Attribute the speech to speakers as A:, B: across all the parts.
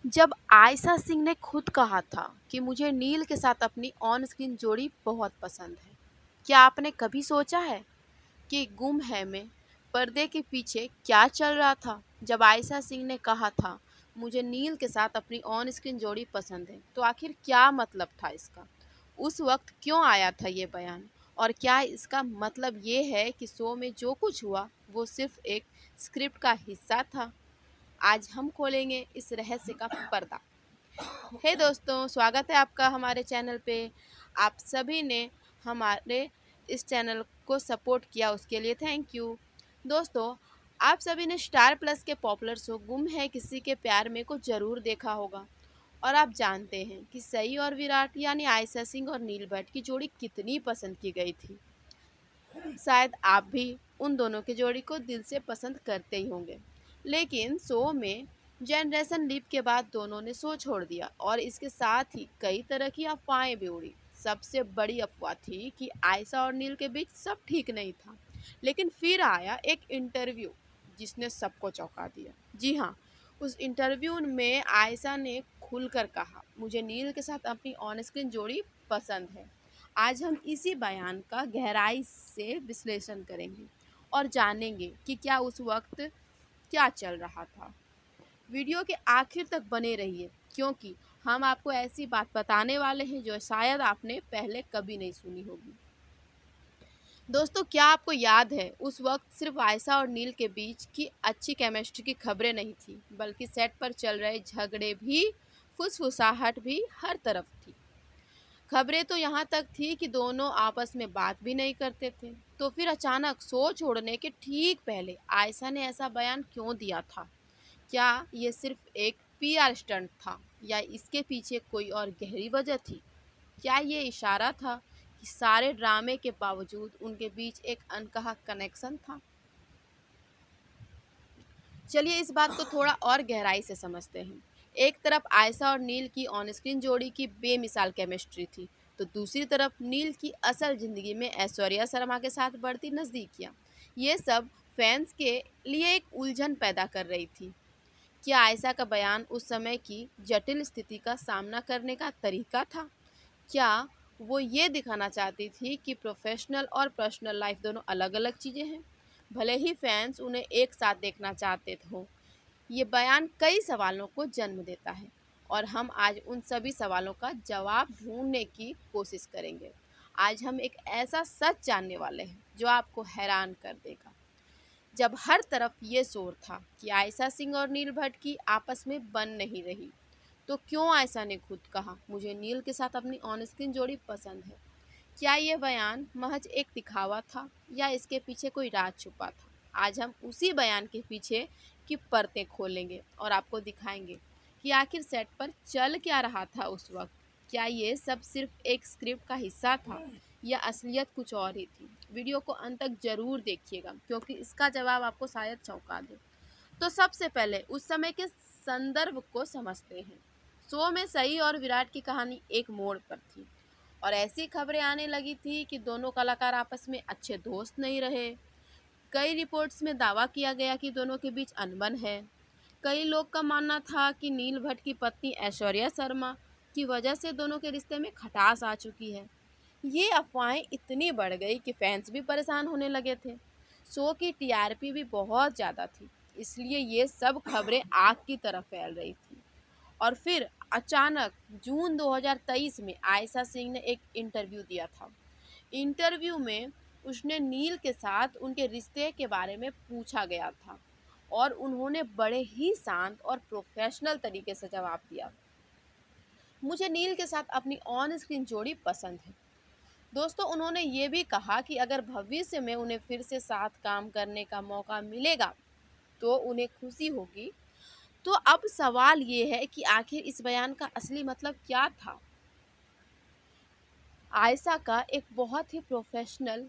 A: जब आयशा सिंह ने खुद कहा था कि मुझे नील के साथ अपनी ऑन स्क्रीन जोड़ी बहुत पसंद है, क्या आपने कभी सोचा है कि गुम है में पर्दे के पीछे क्या चल रहा था? जब आयशा सिंह ने कहा था मुझे नील के साथ अपनी ऑन स्क्रीन जोड़ी पसंद है, तो आखिर क्या मतलब था इसका? उस वक्त क्यों आया था ये बयान? और क्या इसका मतलब ये है कि शो में जो कुछ हुआ वो सिर्फ एक स्क्रिप्ट का हिस्सा था? आज हम खोलेंगे इस रहस्य का पर्दा। हे दोस्तों, स्वागत है आपका हमारे चैनल पे। आप सभी ने हमारे इस चैनल को सपोर्ट किया, उसके लिए थैंक यू। दोस्तों, आप सभी ने स्टार प्लस के पॉपुलर शो गुम है किसी के प्यार में को ज़रूर देखा होगा। और आप जानते हैं कि सई और विराट यानी आयशा सिंह और नील भट्ट की जोड़ी कितनी पसंद की गई थी। शायद आप भी उन दोनों की जोड़ी को दिल से पसंद करते ही होंगे। लेकिन शो में जनरेशन लीप के बाद दोनों ने शो छोड़ दिया और इसके साथ ही कई तरह की अफवाहें भी उड़ी। सबसे बड़ी अफवाह थी कि आयशा और नील के बीच सब ठीक नहीं था। लेकिन फिर आया एक इंटरव्यू जिसने सबको चौंका दिया। जी हाँ, उस इंटरव्यू में आयशा ने खुलकर कहा, मुझे नील के साथ अपनी ऑन स्क्रीन जोड़ी पसंद है। आज हम इसी बयान का गहराई से विश्लेषण करेंगे और जानेंगे कि क्या उस वक्त क्या चल रहा था। वीडियो के आखिर तक बने रहिए, क्योंकि हम आपको ऐसी बात बताने वाले हैं जो शायद आपने पहले कभी नहीं सुनी होगी। दोस्तों, क्या आपको याद है उस वक्त सिर्फ आयशा और नील के बीच की अच्छी केमिस्ट्री की खबरें नहीं थी, बल्कि सेट पर चल रहे झगड़े भी, फुसफुसाहट भी हर तरफ थी। खबरें तो यहाँ तक थी कि दोनों आपस में बात भी नहीं करते थे। तो फिर अचानक शो छोड़ने के ठीक पहले आयशा ने ऐसा बयान क्यों दिया था? क्या ये सिर्फ एक पीआर स्टंट था या इसके पीछे कोई और गहरी वजह थी? क्या ये इशारा था कि सारे ड्रामे के बावजूद उनके बीच एक अनकहा कनेक्शन था? चलिए इस बात को थोड़ा और गहराई से समझते हैं। एक तरफ आयशा और नील की ऑन स्क्रीन जोड़ी की बेमिसाल केमिस्ट्री थी, तो दूसरी तरफ नील की असल ज़िंदगी में ऐश्वर्या शर्मा के साथ बढ़ती नज़दीकियाँ। ये सब फैंस के लिए एक उलझन पैदा कर रही थी। क्या आयशा का बयान उस समय की जटिल स्थिति का सामना करने का तरीका था? क्या वो ये दिखाना चाहती थी कि प्रोफेशनल और पर्सनल लाइफ दोनों अलग-अलग चीज़ें हैं? भले ही फैंस उन्हें एक साथ देखना चाहते हों, ये बयान कई सवालों को जन्म देता है और हम आज उन सभी सवालों का जवाब ढूंढने की कोशिश करेंगे। आज हम एक ऐसा सच जानने वाले हैं जो आपको हैरान कर देगा। जब हर तरफ ये शोर था कि आयशा सिंह और नील भट्ट की आपस में बन नहीं रही, तो क्यों आयशा ने खुद कहा, मुझे नील के साथ अपनी ऑन स्क्रीन जोड़ी पसंद है? क्या ये बयान महज एक दिखावा था या इसके पीछे कोई राज छुपा था? आज हम उसी बयान के पीछे की परतें खोलेंगे और आपको दिखाएंगे कि आखिर सेट पर चल क्या रहा था उस वक्त। क्या ये सब सिर्फ एक स्क्रिप्ट का हिस्सा था या असलियत कुछ और ही थी? वीडियो को अंत तक जरूर देखिएगा, क्योंकि इसका जवाब आपको शायद चौंका दे। तो सबसे पहले उस समय के संदर्भ को समझते हैं। शो में सई और विराट की कहानी एक मोड़ पर थी और ऐसी खबरें आने लगी थी कि दोनों कलाकार आपस में अच्छे दोस्त नहीं रहे। कई रिपोर्ट्स में दावा किया गया कि दोनों के बीच अनबन है। कई लोग का मानना था कि नील भट्ट की पत्नी ऐश्वर्या शर्मा की वजह से दोनों के रिश्ते में खटास आ चुकी है। ये अफवाहें इतनी बढ़ गई कि फैंस भी परेशान होने लगे थे। शो की टीआरपी भी बहुत ज़्यादा थी, इसलिए ये सब खबरें आग की तरह फैल रही थी। और फिर अचानक जून 2023 में आयशा सिंह ने एक इंटरव्यू दिया था। इंटरव्यू में उसने नील के साथ उनके रिश्ते के बारे में पूछा गया था और उन्होंने बड़े ही शांत और प्रोफेशनल तरीके से जवाब दिया, मुझे नील के साथ अपनी ऑन स्क्रीन जोड़ी पसंद है। दोस्तों, उन्होंने ये भी कहा कि अगर भविष्य में उन्हें फिर से साथ काम करने का मौका मिलेगा तो उन्हें खुशी होगी। तो अब सवाल ये है कि आखिर इस बयान का असली मतलब क्या था? आयशा का एक बहुत ही प्रोफेशनल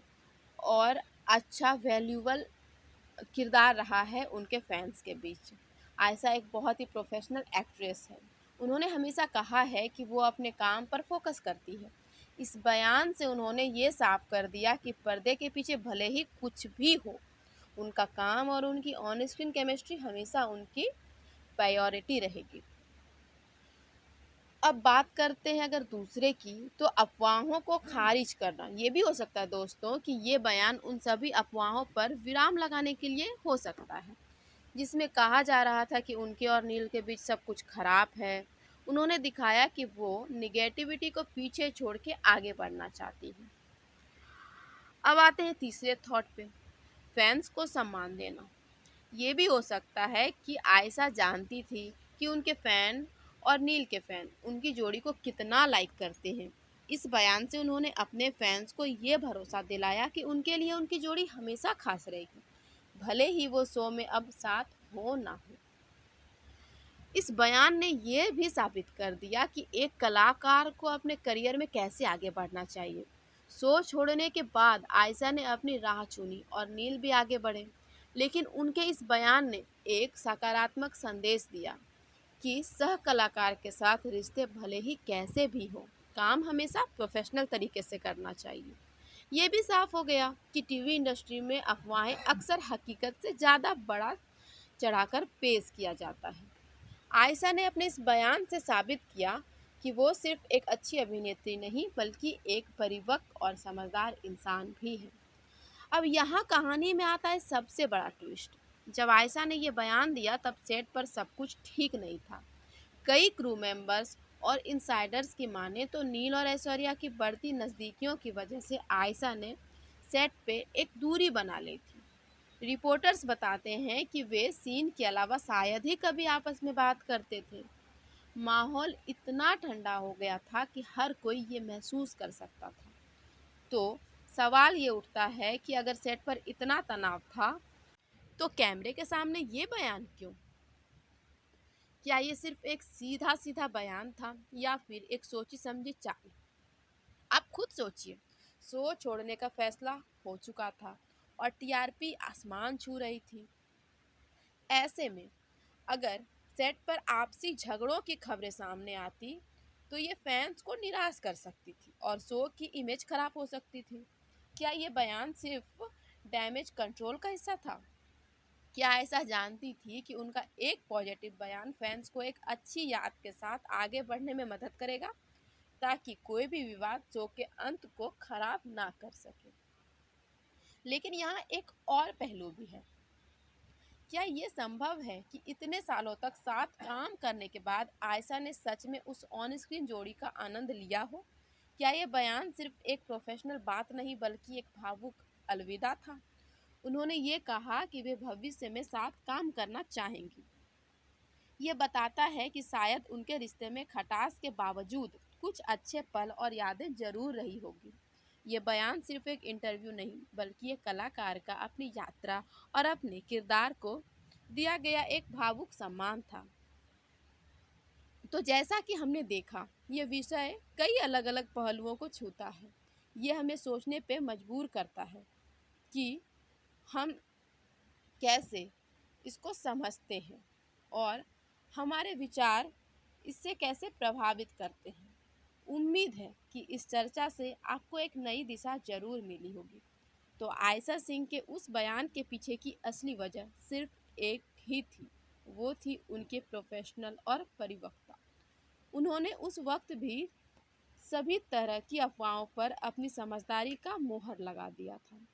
A: और अच्छा वैल्यूबल किरदार रहा है उनके फैंस के बीच। आयशा एक बहुत ही प्रोफेशनल एक्ट्रेस है। उन्होंने हमेशा कहा है कि वो अपने काम पर फोकस करती है। इस बयान से उन्होंने ये साफ कर दिया कि पर्दे के पीछे भले ही कुछ भी हो, उनका काम और उनकी ऑन स्क्रीन केमिस्ट्री हमेशा उनकी प्रायोरिटी रहेगी। अब बात करते हैं अगर दूसरे की, तो अफ़वाहों को ख़ारिज करना। ये भी हो सकता है दोस्तों कि ये बयान उन सभी अफ़वाहों पर विराम लगाने के लिए हो सकता है, जिसमें कहा जा रहा था कि उनके और नील के बीच सब कुछ ख़राब है। उन्होंने दिखाया कि वो नेगेटिविटी को पीछे छोड़ के आगे बढ़ना चाहती हैं। अब आते हैं तीसरे थॉट पे, फैन्स को सम्मान देना। ये भी हो सकता है कि आयशा जानती थी कि उनके फ़ैन और नील के फ़ैन उनकी जोड़ी को कितना लाइक करते हैं। इस बयान से उन्होंने अपने फैंस को ये भरोसा दिलाया कि उनके लिए उनकी जोड़ी हमेशा खास रहेगी, भले ही वो शो में अब साथ हो ना हो। इस बयान ने ये भी साबित कर दिया कि एक कलाकार को अपने करियर में कैसे आगे बढ़ना चाहिए। शो छोड़ने के बाद आयशा ने अपनी राह चुनी और नील भी आगे बढ़े, लेकिन उनके इस बयान ने एक सकारात्मक संदेश दिया कि सह कलाकार के साथ रिश्ते भले ही कैसे भी हो, काम हमेशा प्रोफेशनल तरीके से करना चाहिए। ये भी साफ हो गया कि टीवी इंडस्ट्री में अफवाहें अक्सर हकीकत से ज़्यादा बड़ा चढ़ाकर पेश किया जाता है। आयशा ने अपने इस बयान से साबित किया कि वो सिर्फ एक अच्छी अभिनेत्री नहीं, बल्कि एक परिपक्व और समझदार इंसान भी है। अब यहाँ कहानी में आता है सबसे बड़ा ट्विस्ट। जब आयशा ने ये बयान दिया तब सेट पर सब कुछ ठीक नहीं था। कई क्रू मेंबर्स और इनसाइडर्स की माने तो नील और ऐश्वर्या की बढ़ती नज़दीकियों की वजह से आयशा ने सेट पे एक दूरी बना ली थी। रिपोर्टर्स बताते हैं कि वे सीन के अलावा शायद ही कभी आपस में बात करते थे। माहौल इतना ठंडा हो गया था कि हर कोई ये महसूस कर सकता था। तो सवाल ये उठता है कि अगर सेट पर इतना तनाव था, तो कैमरे के सामने ये बयान क्यों? क्या ये सिर्फ एक सीधा सीधा बयान था या फिर एक सोची समझी चाल? आप खुद सोचिए। शो छोड़ने का फैसला हो चुका था और टीआरपी आसमान छू रही थी। ऐसे में अगर सेट पर आपसी झगड़ों की खबरें सामने आती, तो ये फैंस को निराश कर सकती थी और शो की इमेज खराब हो सकती थी। क्या ये बयान सिर्फ डैमेज कंट्रोल का हिस्सा था? क्या ऐसा जानती थी कि उनका एक पॉजिटिव बयान फैंस को एक अच्छी याद के साथ आगे बढ़ने में मदद करेगा, ताकि कोई भी विवाद शो के अंत को खराब ना कर सके? लेकिन यहाँ एक और पहलू भी है। क्या ये संभव है कि इतने सालों तक साथ काम करने के बाद आयशा ने सच में उस ऑन स्क्रीन जोड़ी का आनंद लिया हो? क्या ये बयान सिर्फ एक प्रोफेशनल बात नहीं, बल्कि एक भावुक अलविदा था? उन्होंने ये कहा कि वे भविष्य में साथ काम करना चाहेंगी। ये बताता है कि शायद उनके रिश्ते में खटास के बावजूद कुछ अच्छे पल और यादें जरूर रही होगी। ये बयान सिर्फ एक इंटरव्यू नहीं, बल्कि एक कलाकार का अपनी यात्रा और अपने किरदार को दिया गया एक भावुक सम्मान था। तो जैसा कि हमने देखा, ये विषय कई अलग अलग पहलुओं को छूता है। ये हमें सोचने पे मजबूर करता है कि हम कैसे इसको समझते हैं और हमारे विचार इससे कैसे प्रभावित करते हैं। उम्मीद है कि इस चर्चा से आपको एक नई दिशा जरूर मिली होगी। तो आयशा सिंह के उस बयान के पीछे की असली वजह सिर्फ एक ही थी, वो थी उनके प्रोफेशनल और परिपक्वता। उन्होंने उस वक्त भी सभी तरह की अफवाहों पर अपनी समझदारी का मोहर लगा दिया था।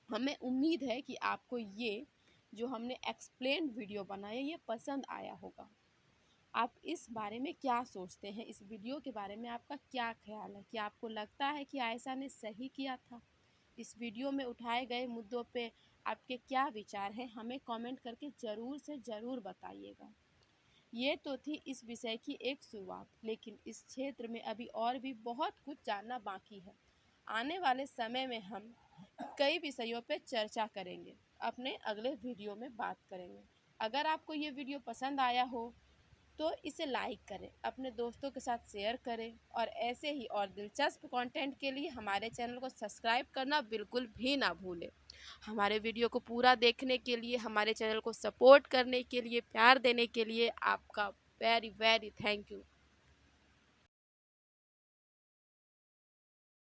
A: हमें उम्मीद है कि आपको ये जो हमने एक्सप्लेन वीडियो बनाया ये पसंद आया होगा। आप इस बारे में क्या सोचते हैं? इस वीडियो के बारे में आपका क्या ख्याल है? क्या आपको लगता है कि आयशा ने सही किया था? इस वीडियो में उठाए गए मुद्दों पे आपके क्या विचार हैं? हमें कमेंट करके ज़रूर से ज़रूर बताइएगा। ये तो थी इस विषय की एक शुरुआत, लेकिन इस क्षेत्र में अभी और भी बहुत कुछ जानना बाकी है। आने वाले समय में हम कई विषयों पर चर्चा करेंगे, अपने अगले वीडियो में बात करेंगे। अगर आपको ये वीडियो पसंद आया हो तो इसे लाइक करें, अपने दोस्तों के साथ शेयर करें और ऐसे ही और दिलचस्प कंटेंट के लिए हमारे चैनल को सब्सक्राइब करना बिल्कुल भी ना भूलें। हमारे वीडियो को पूरा देखने के लिए, हमारे चैनल को सपोर्ट करने के लिए, प्यार देने के लिए आपका वेरी वेरी थैंक यू।